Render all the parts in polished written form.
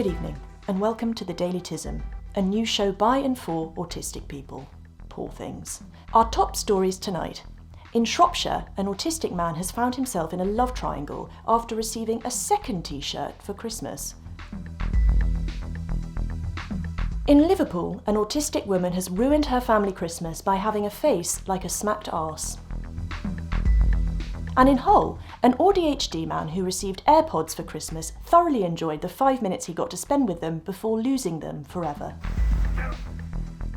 Good evening, and welcome to the Daily Tism, a new show by and for autistic people. Poor things. Our top stories tonight. In Shropshire, an autistic man has found himself in a love triangle after receiving a second t-shirt for Christmas. In Liverpool, an autistic woman has ruined her family Christmas by having a face like a smacked arse. And in Hull, an ADHD man who received AirPods for Christmas thoroughly enjoyed the 5 minutes he got to spend with them before losing them forever.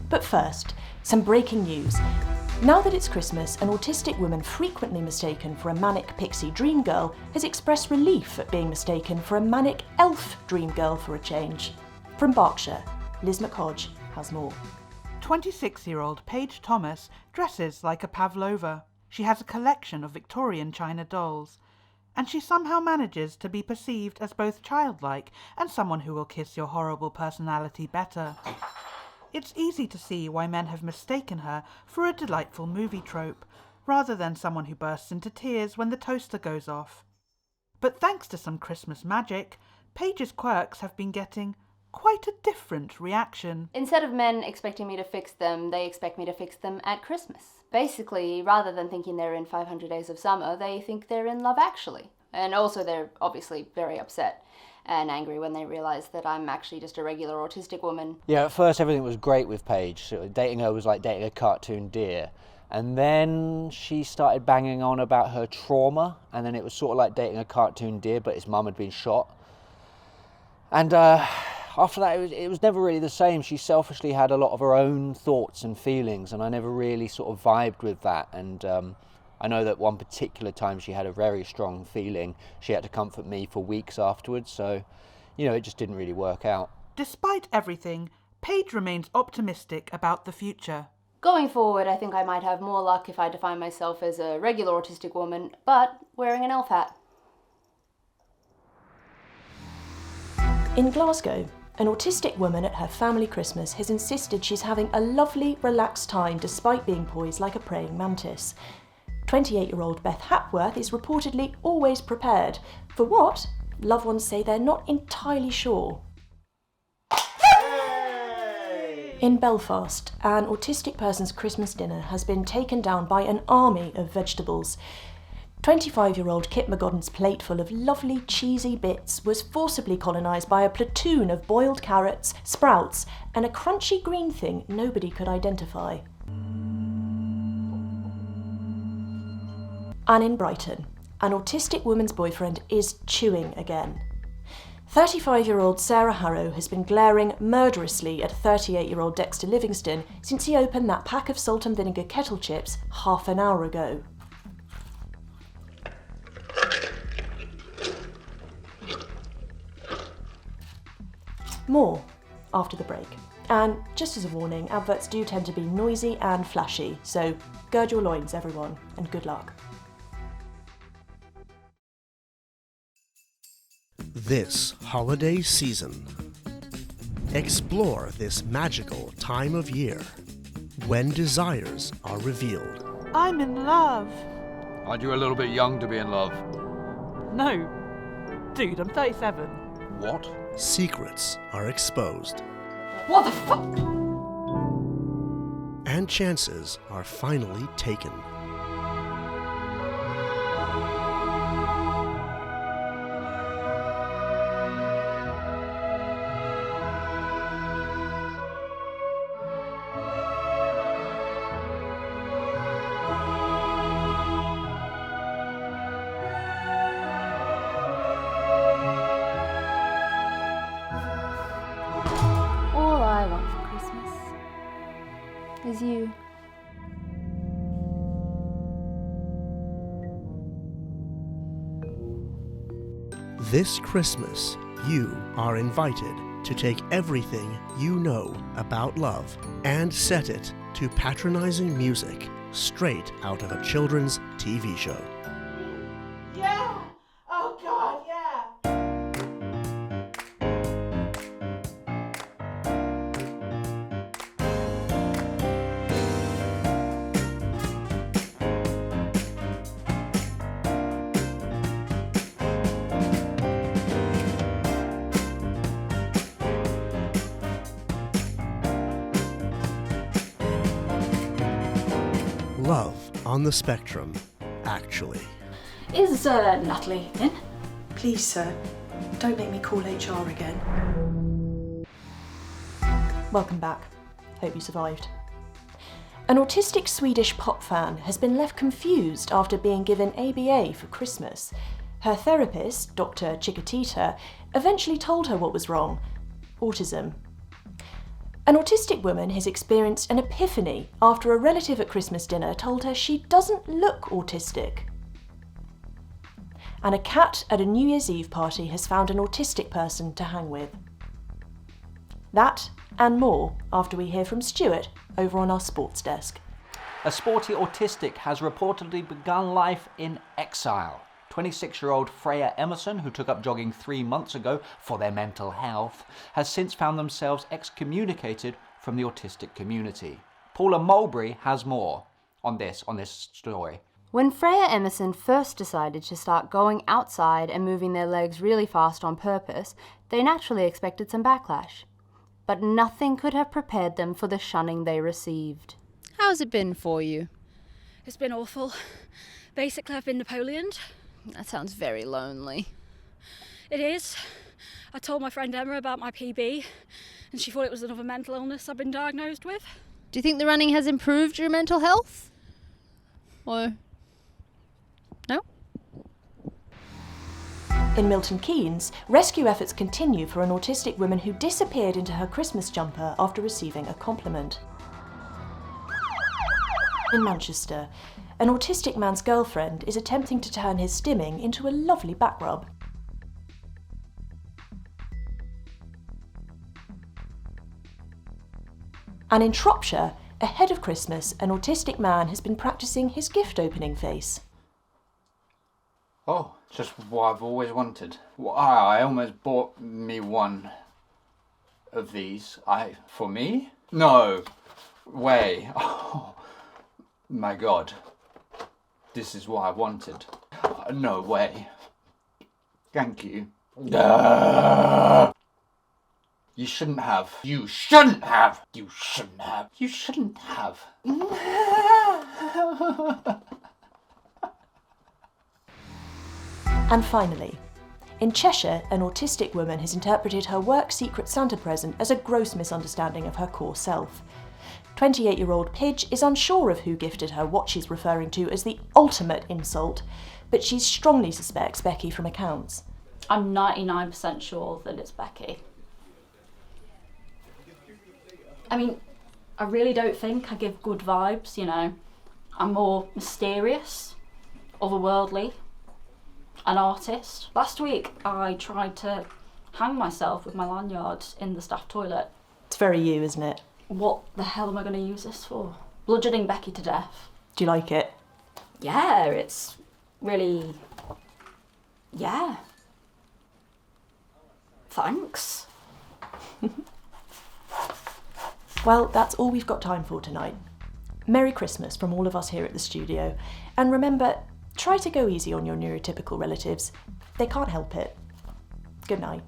But first, some breaking news. Now that it's Christmas, an autistic woman frequently mistaken for a manic pixie dream girl has expressed relief at being mistaken for a manic elf dream girl for a change. From Berkshire, Liz McHodge has more. 26-year-old Paige Thomas dresses like a Pavlova. She has a collection of Victorian china dolls, and she somehow manages to be perceived as both childlike and someone who will kiss your horrible personality better. It's easy to see why men have mistaken her for a delightful movie trope, rather than someone who bursts into tears when the toaster goes off. But thanks to some Christmas magic, Paige's quirks have been getting quite a different reaction. Instead of men expecting me to fix them, they expect me to fix them at Christmas. Basically, rather than thinking they're in 500 Days of Summer, they think they're in Love Actually. And also they're obviously very upset and angry when they realise that I'm actually just a regular autistic woman. Yeah, at first everything was great with Paige. So dating her was like dating a cartoon deer. And then she started banging on about her trauma, and then it was sort of like dating a cartoon deer, but his mum had been shot. And after that, it was never really the same. She selfishly had a lot of her own thoughts and feelings, and I never really sort of vibed with that. And I know that one particular time she had a very strong feeling. She had to comfort me for weeks afterwards, so, you know, it just didn't really work out. Despite everything, Paige remains optimistic about the future. Going forward, I think I might have more luck if I define myself as a regular autistic woman, but wearing an elf hat. In Glasgow, an autistic woman at her family Christmas has insisted she's having a lovely, relaxed time despite being poised like a praying mantis. 28-year-old Beth Hapworth is reportedly always prepared. For what? Loved ones say they're not entirely sure. In Belfast, an autistic person's Christmas dinner has been taken down by an army of vegetables. 25-year-old Kit McGodden's plate full of lovely cheesy bits was forcibly colonised by a platoon of boiled carrots, sprouts, and a crunchy green thing nobody could identify. And in Brighton, an autistic woman's boyfriend is chewing again. 35-year-old Sara Harrow has been glaring murderously at 38-year-old Dexter Livingston since he opened that pack of salt and vinegar kettle chips half an hour ago. More after the break. And just as a warning, adverts do tend to be noisy and flashy, so gird your loins, everyone, and good luck. This holiday season, explore this magical time of year when desires are revealed. I'm in love. Aren't you a little bit young to be in love? No. Dude, I'm 37. What? Secrets are exposed. What the fuck? And chances are finally taken. All I want for Christmas is you. This Christmas, you are invited to take everything you know about love and set it to patronizing music straight out of a children's TV show. Yeah! Oh God, yeah! love on the spectrum, actually. Is Natalie in? Please, sir, don't make me call HR again. Welcome back. Hope you survived. An autistic Swedish pop fan has been left confused after being given ABA for Christmas. Her therapist, Dr. Chiquitita, eventually told her what was wrong: autism. An autistic woman has experienced an epiphany after a relative at Christmas dinner told her she doesn't look autistic. And a cat at a New Year's Eve party has found an autistic person to hang with. That and more after we hear from Stuart over on our sports desk. A sporty autistic has reportedly begun life in exile. 26-year-old Freya Emerson, who took up jogging 3 months ago for their mental health, has since found themselves excommunicated from the autistic community. Paula Mulberry has more on this story. When Freya Emerson first decided to start going outside and moving their legs really fast on purpose, they naturally expected some backlash. But nothing could have prepared them for the shunning they received. How's it been for you? It's been awful. Basically, I've been Napoleoned. That sounds very lonely. It is. I told my friend Emma about my PB, and she thought it was another mental illness I've been diagnosed with. Do you think the running has improved your mental health? Or... no? In Milton Keynes, rescue efforts continue for an autistic woman who disappeared into her Christmas jumper after receiving a compliment. In Manchester, an autistic man's girlfriend is attempting to turn his stimming into a lovely back rub. And in Shropshire, ahead of Christmas, an autistic man has been practicing his gift opening face. Oh, just what I've always wanted. Well, I almost bought me one of these. For me? No way. Oh, my God. This is what I wanted. No way. Thank you. You shouldn't have. You shouldn't have. You shouldn't have. You shouldn't have. And finally, in Cheshire, an autistic woman has interpreted her work Secret Santa present as a gross misunderstanding of her core self. 28-year-old Pidge is unsure of who gifted her what she's referring to as the ultimate insult, but she strongly suspects Becky from accounts. I'm 99% sure that it's Becky. I mean, I really don't think I give good vibes, you know. I'm more mysterious, otherworldly, an artist. Last week I tried to hang myself with my lanyard in the staff toilet. It's very you, isn't it? What the hell am I going to use this for? Bludgeoning Becky to death. Do you like it? Yeah, it's really... yeah. Thanks. Well, that's all we've got time for tonight. Merry Christmas from all of us here at the studio. And remember, try to go easy on your neurotypical relatives. They can't help it. Good night.